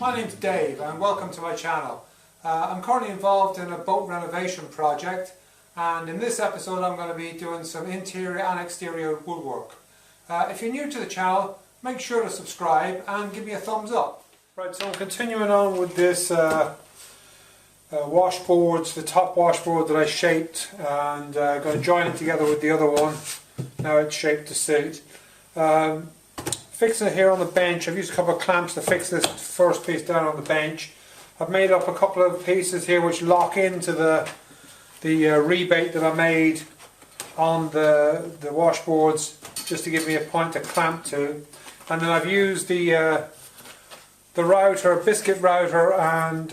My name's Dave and welcome to my channel. I'm currently involved in a boat renovation project, and in this episode I'm going to be doing some interior and exterior woodwork. If you're new to the channel, make sure to subscribe and give me a thumbs up. Right, so I'm continuing on with this washboards, the top washboard that I shaped, and I'm going to join it together with the other one. Now it's shaped to suit. Fixing it here on the bench. I've used a couple of clamps to fix this first piece down on the bench. I've made up a couple of pieces here which lock into the rebate that I made on the washboards, just to give me a point to clamp to. And then I've used the router, biscuit router, and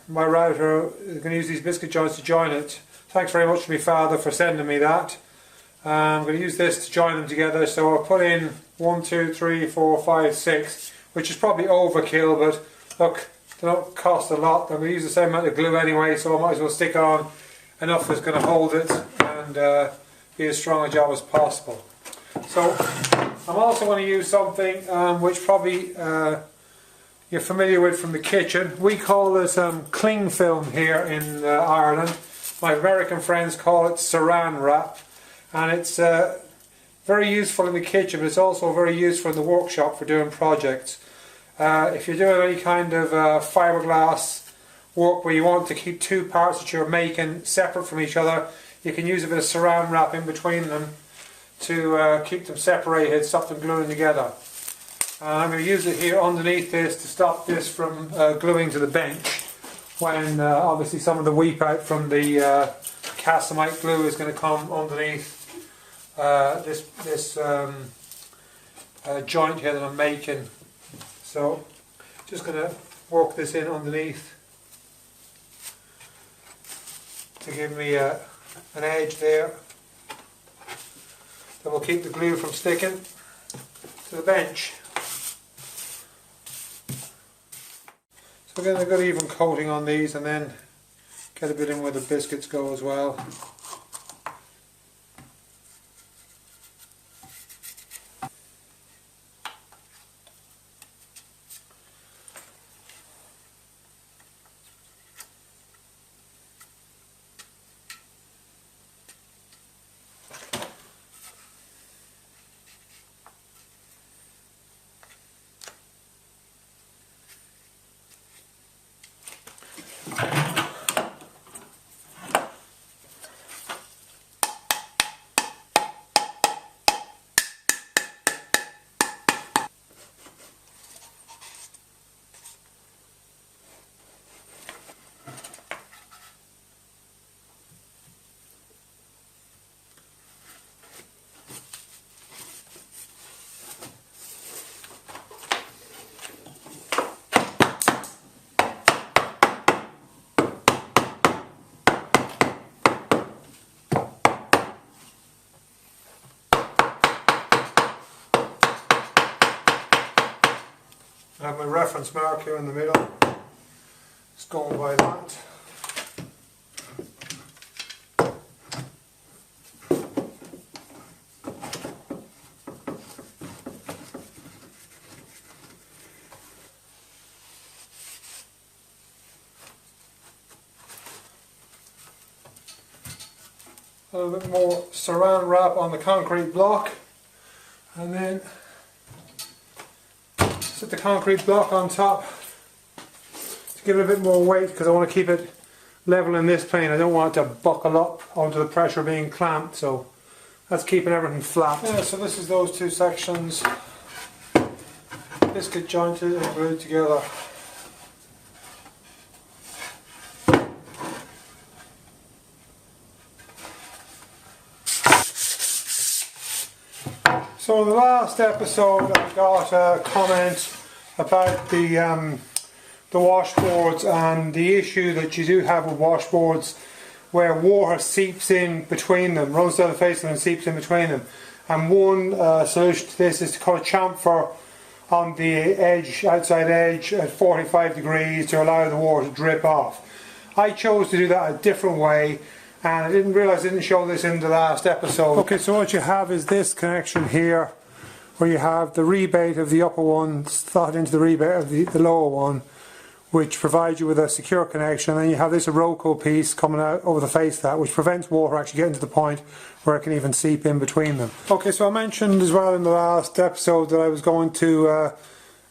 my router. I'm going to use these biscuit joints to join it. Thanks very much to my father for sending me that. I'm going to use this to join them together, so I'll put in 1, 2, 3, 4, 5, 6, which is probably overkill, but look, they don't cost a lot. I'm going to use the same amount of glue anyway, so I might as well stick on enough that's going to hold it and be as strong a job as possible. So I'm also going to use something which probably you're familiar with from the kitchen. We call this cling film here in Ireland. My American friends call it saran wrap. And it's very useful in the kitchen, but it's also very useful in the workshop for doing projects. If you're doing any kind of fiberglass work where you want to keep two parts that you're making separate from each other, you can use a bit of saran wrap in between them to keep them separated, stop them gluing together. I'm going to use it here underneath this to stop this from gluing to the bench when obviously some of the weep out from the castamite glue is going to come underneath this joint here that I'm making. So just going to work this in underneath to give me an edge there that will keep the glue from sticking to the bench. So again, I've got even coating on these, and then get a bit in where the biscuits go as well. I have my reference mark here in the middle. Just going by that. A little bit more saran wrap on the concrete block, and then set the concrete block on top to give it a bit more weight, because I want to keep it level in this plane. I don't want it to buckle up onto the pressure being clamped, so that's keeping everything flat. Yeah, so this is those two sections, biscuit jointed and glued together. So in the last episode I got a comment about the washboards and the issue that you do have with washboards where water seeps in between them, runs down the face of them and seeps in between them. And one solution to this is to cut a chamfer on the edge, outside edge at 45 degrees to allow the water to drip off. I chose to do that a different way, and I didn't realise I didn't show this in the last episode. Okay, so what you have is this connection here, where you have the rebate of the upper one slotted into the rebate of the lower one, which provides you with a secure connection, and then you have this Iroko piece coming out over the face of that, which prevents water actually getting to the point where it can even seep in between them. Okay, so I mentioned as well in the last episode that I was going to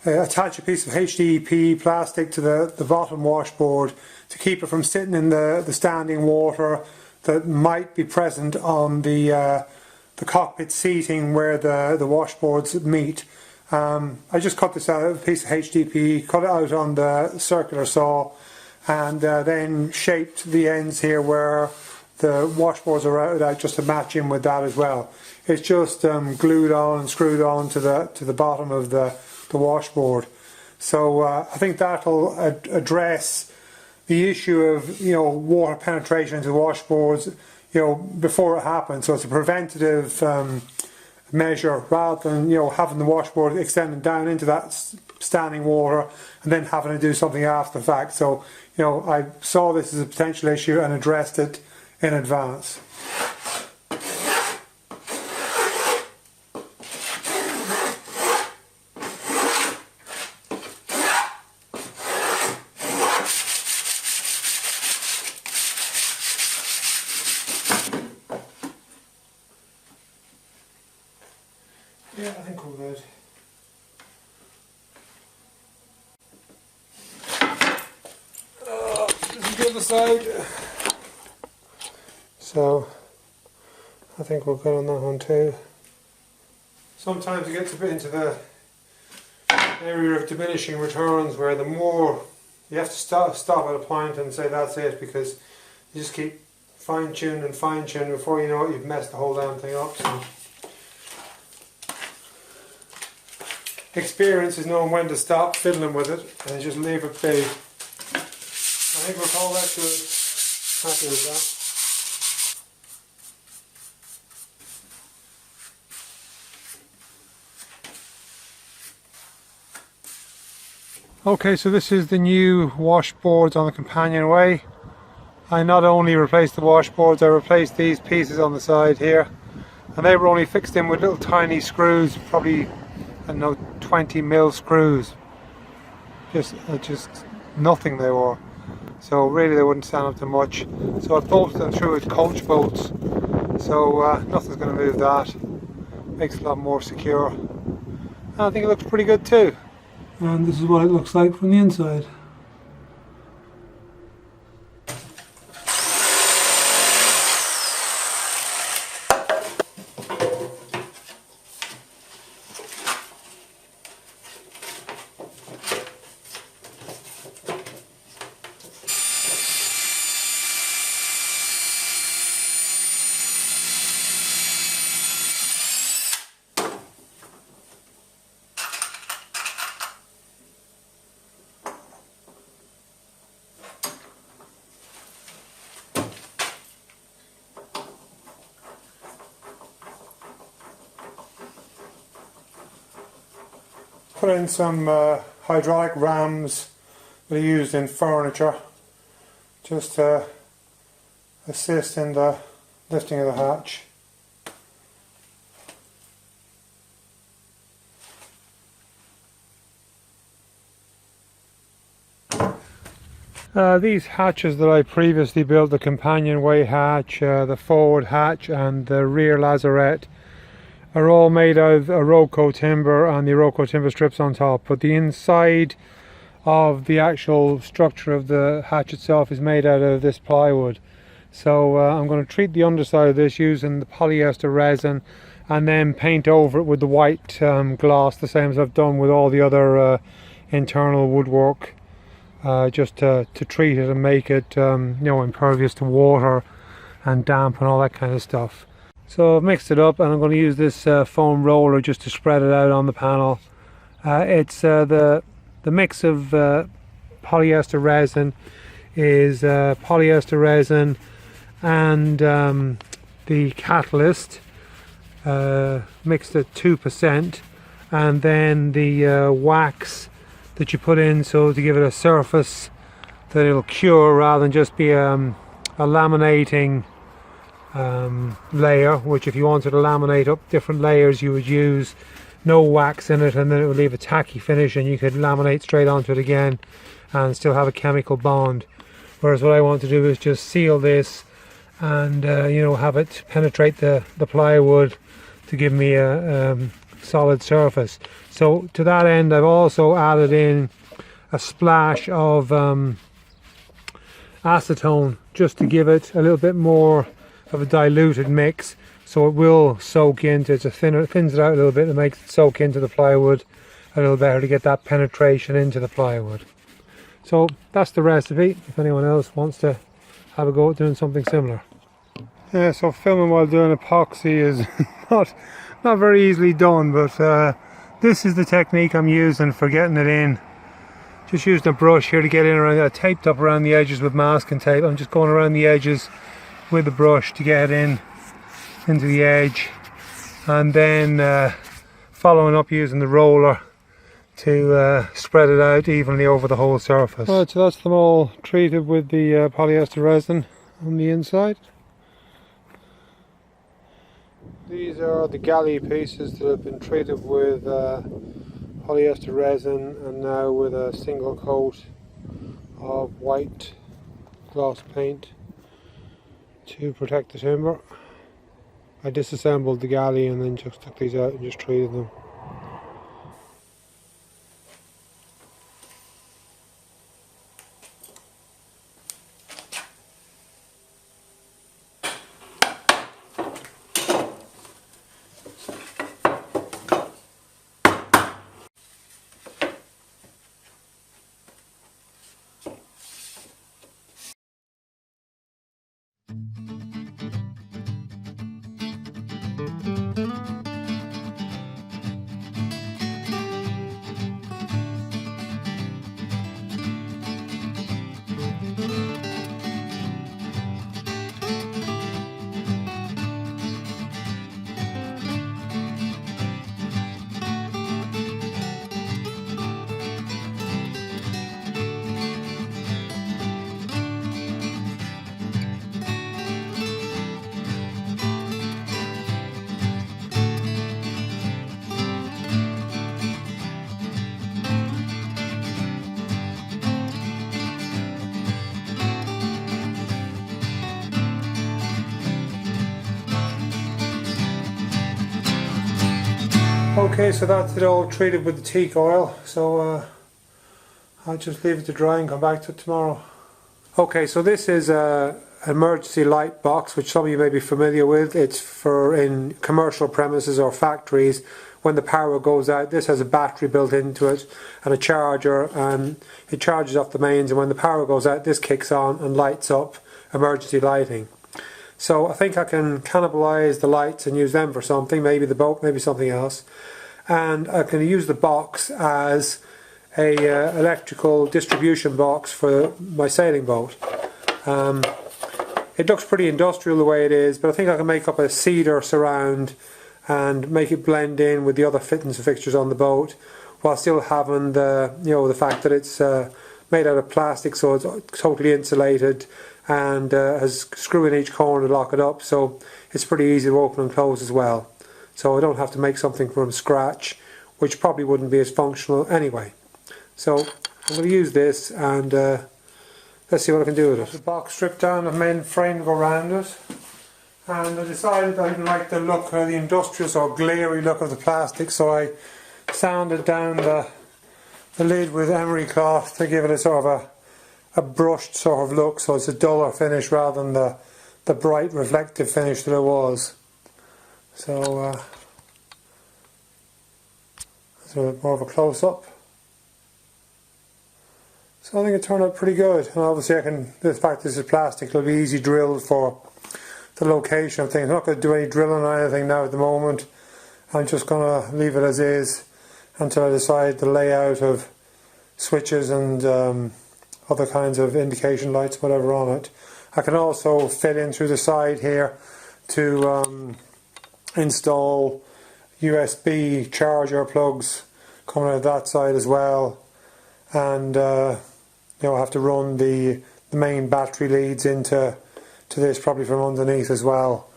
attach a piece of HDPE plastic to the bottom washboard to keep it from sitting in the standing water that might be present on the cockpit seating where the washboards meet. I just cut this out of a piece of HDPE, cut it out on the circular saw, and then shaped the ends here where the washboards are routed out just to match in with that as well. It's just glued on and screwed on to the bottom of the washboard. So I think that'll address the issue of water penetration into the washboards before it happens. So it's a preventative measure rather than having the washboard extending down into that standing water and then having to do something after the fact. So I saw this as a potential issue and addressed it in advance. Yeah, I think we're good. This is the other side. So I think we're good on that one too. Sometimes it gets a bit into the area of diminishing returns where the more you have to stop at a point and say that's it, because you just keep fine-tuning and fine-tuning before you know it, you've messed the whole damn thing up. So experience is knowing when to stop fiddling with it and just leave it be. I think we're all that good. Happy with that. Okay, so this is the new washboards on the companionway. I not only replaced the washboards, I replaced these pieces on the side here, and they were only fixed in with little tiny screws, probably, I don't know, 20mm screws. Just nothing they were. So really they wouldn't stand up to much. So I bolted them through with coach bolts. So nothing's going to move that. Makes it a lot more secure. And I think it looks pretty good too. And this is what it looks like from the inside. Put in some hydraulic rams that are used in furniture just to assist in the lifting of the hatch. These hatches that I previously built, the companionway hatch, the forward hatch and the rear lazarette, are all made out of Iroko timber and the Iroko timber strips on top, but the inside of the actual structure of the hatch itself is made out of this plywood. So I'm going to treat the underside of this using the polyester resin and then paint over it with the white gloss, the same as I've done with all the other internal woodwork, just to treat it and make it impervious to water and damp and all that kind of stuff. So I've mixed it up and I'm going to use this foam roller just to spread it out on the panel. It's the mix of polyester resin is polyester resin and the catalyst mixed at 2%, and then the wax that you put in so to give it a surface that it'll cure rather than just be a laminating layer, which if you wanted to laminate up different layers you would use no wax in it and then it would leave a tacky finish and you could laminate straight onto it again and still have a chemical bond. Whereas what I want to do is just seal this and you know, have it penetrate the plywood to give me a solid surface. So to that end, I've also added in a splash of acetone, just to give it a little bit more of a diluted mix, so it will soak into it. It thins it out a little bit and makes it soak into the plywood a little better to get that penetration into the plywood. So that's the recipe, if anyone else wants to have a go at doing something similar. Yeah, so filming while doing epoxy is not very easily done, but this is the technique I'm using for getting it in. Just using a brush here to get in around. I taped up around the edges with masking tape. I'm just going around the edges with the brush to get it into the edge, and then following up using the roller to spread it out evenly over the whole surface. Right, so that's them all treated with the polyester resin on the inside. These are the galley pieces that have been treated with polyester resin and now with a single coat of white gloss paint to protect the timber. I disassembled the galley and then just took these out and just treated them. Okay, so that's it all treated with the teak oil, so I'll just leave it to dry and come back to it tomorrow. Okay, so this is an emergency light box, which some of you may be familiar with. It's for in commercial premises or factories when the power goes out. This has a battery built into it and a charger, and it charges off the mains, and when the power goes out this kicks on and lights up emergency lighting. So I think I can cannibalize the lights and use them for something, maybe the boat, maybe something else. And I can use the box as a electrical distribution box for my sailing boat. It looks pretty industrial the way it is, but I think I can make up a cedar surround and make it blend in with the other fittings and fixtures on the boat, while still having the, you know, the fact that it's made out of plastic, so it's totally insulated and has a screw in each corner to lock it up, so it's pretty easy to open and close as well. So I don't have to make something from scratch, which probably wouldn't be as functional anyway. So I'm going to use this and let's see what I can do with it. The box stripped down, the main frame to go around it, and I decided I didn't like the look, the industrial or glary look of the plastic, so I sanded down the lid with emery cloth to give it a sort of a brushed sort of look, so it's a duller finish rather than the bright reflective finish that it was. So that's a bit more of a close-up. So I think it turned out pretty good, and obviously the fact this is plastic, it'll be easy drilled for the location of things. I'm not going to do any drilling or anything now at the moment. I'm just going to leave it as is until I decide the layout of switches and other kinds of indication lights, whatever on it. I can also fit in through the side here to install USB charger plugs coming out that side as well, and you know, I have to run the main battery leads into this probably from underneath as well.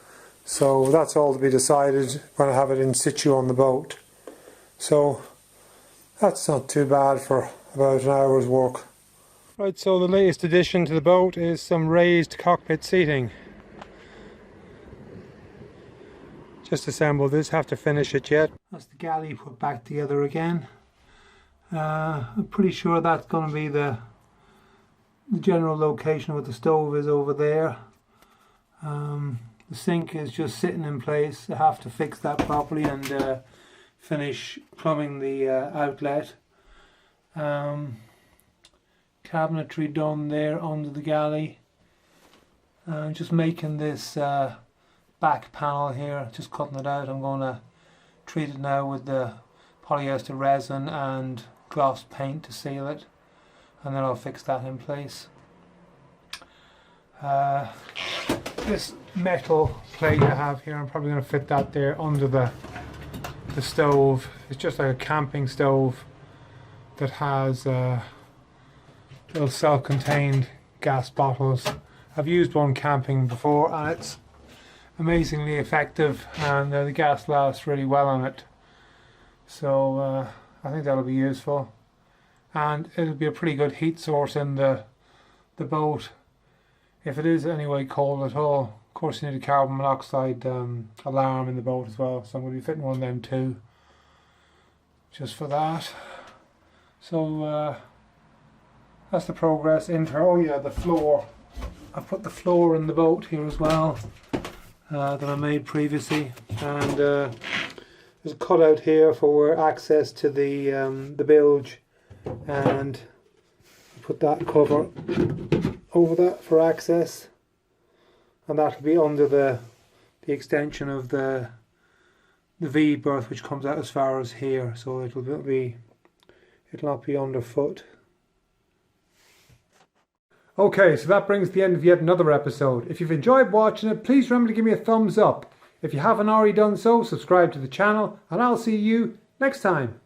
So that's all to be decided when I have it in situ on the boat. So that's not too bad for about an hour's work. Right, so the latest addition to the boat is some raised cockpit seating. Just assembled this, have to finish it yet. That's the galley put back together again. I'm pretty sure that's going to be the general location where the stove is over there. The sink is just sitting in place. I have to fix that properly and finish plumbing the outlet. Cabinetry done there under the galley. I'm just making this back panel here, just cutting it out. I'm going to treat it now with the polyester resin and gloss paint to seal it, and then I'll fix that in place. This metal plate I have here, I'm probably going to fit that there under the stove. It's just like a camping stove that has little self-contained gas bottles. I've used one camping before and it's amazingly effective, and the gas lasts really well on it, so I think that'll be useful, and it'll be a pretty good heat source in the boat if it is anyway cold at all. Of course you need a carbon monoxide alarm in the boat as well, so I'm going to be fitting one of them too, just for that. So that's the progress into, oh yeah, the floor. I've put the floor in the boat here as well that I made previously, and there's a cutout here for access to the bilge, and put that cover over that for access, and that'll be under the extension of the V berth, which comes out as far as here, so it'll not be underfoot. Okay, so that brings the end of yet another episode. If you've enjoyed watching it, please remember to give me a thumbs up. If you haven't already done so, subscribe to the channel, and I'll see you next time.